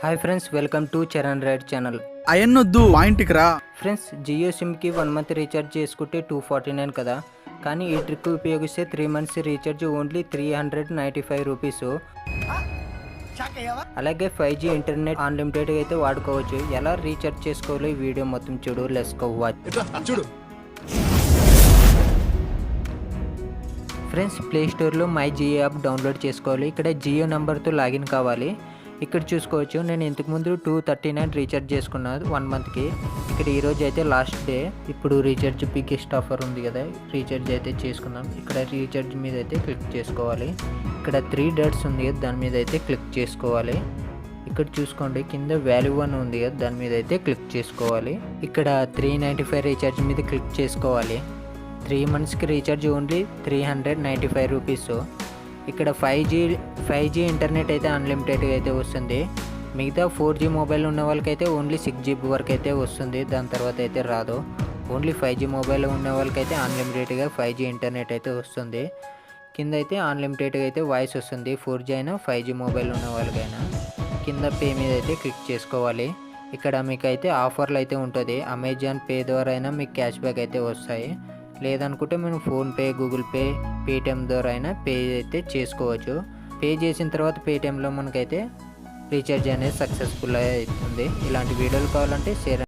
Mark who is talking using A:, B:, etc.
A: Hi friends, welcome to Charan ride channel.
B: అయన్నొద్దు పాయింట్కి రా.
A: ఫ్రెండ్స్, జియో సిమ్కి 1 మంత్ రీఛార్జ్ చేసుకుంటే 249 కదా, కానీ ఈ ట్రిక్ ఉపయోగిస్తే 3 మంత్స్ రీఛార్జ్ ఓన్లీ 395 రూపీస్. అలాగే 5G ఇంటర్నెట్ అన్లిమిటెడ్ అయితే వాడుకోవచ్చు. ఎలా రీఛార్జ్ చేసుకోవాలో ఈ వీడియో మొత్తం చూడు. Let's go watch. ఫ్రెండ్స్, ప్లేస్టోర్లో మై జియో యాప్ డౌన్లోడ్ చేసుకోవాలి. ఇక్కడ జియో నెంబర్తో లాగిన్ కావాలి. ఇక్కడ చూసుకోవచ్చు, నేను ఇంతకుముందు 239 రీఛార్జ్ చేసుకున్నాను 1 మంత్కి. ఇక్కడ ఈరోజు అయితే లాస్ట్ డే. ఇప్పుడు రీఛార్జ్ బిగ్గెస్ట్ ఆఫర్ ఉంది కదా, రీఛార్జ్ అయితే చేసుకున్నాం. ఇక్కడ రీఛార్జ్ మీద అయితే క్లిక్ చేసుకోవాలి. ఇక్కడ 3 డాట్స్ ఉంది కదా, దాని మీద అయితే క్లిక్ చేసుకోవాలి. ఇక్కడ చూసుకోండి, కింద వాల్యూ 1 ఉంది కదా, దాని మీద అయితే క్లిక్ చేసుకోవాలి. ఇక్కడ 395 రీఛార్జ్ మీద క్లిక్ చేసుకోవాలి. 3 మంత్స్కి రీఛార్జ్ ఓన్లీ 395 రూపీస్. ఇక్కడ 5G ఇంటర్నెట్ అయితే అన్లిమిటెడ్గా అయితే వస్తుంది. మిగతా 4G మొబైల్ ఉన్న వాళ్ళకైతే ఓన్లీ 6GB వరకు అయితే వస్తుంది. దాని తర్వాత అయితే రాదు. ఓన్లీ 5G మొబైల్ ఉన్న వాళ్ళకైతే అన్లిమిటెడ్గా 5G ఇంటర్నెట్ అయితే వస్తుంది. కింద అయితే అన్లిమిటెడ్గా అయితే వాయిస్ వస్తుంది. 4G అయినా 5G మొబైల్ ఉన్న వాళ్ళకైనా. కింద పే మీద అయితే క్లిక్ చేసుకోవాలి. ఇక్కడ మీకు అయితే ఆఫర్లు అయితే ఉంటుంది. అమెజాన్ పే ద్వారా అయినా మీకు క్యాష్ బ్యాక్ అయితే వస్తాయి. లేదనుకుంటే మనం ఫోన్పే, గూగుల్ పే, పేటిఎం ద్వారా అయినా పే అయితే చేసుకోవచ్చు. పే చేసిన తర్వాత పేటిఎంలో మనకైతే రీఛార్జ్ అనేది సక్సెస్ఫుల్ అవుతుంది. ఇలాంటి వీడియోలు కావాలంటే షేర్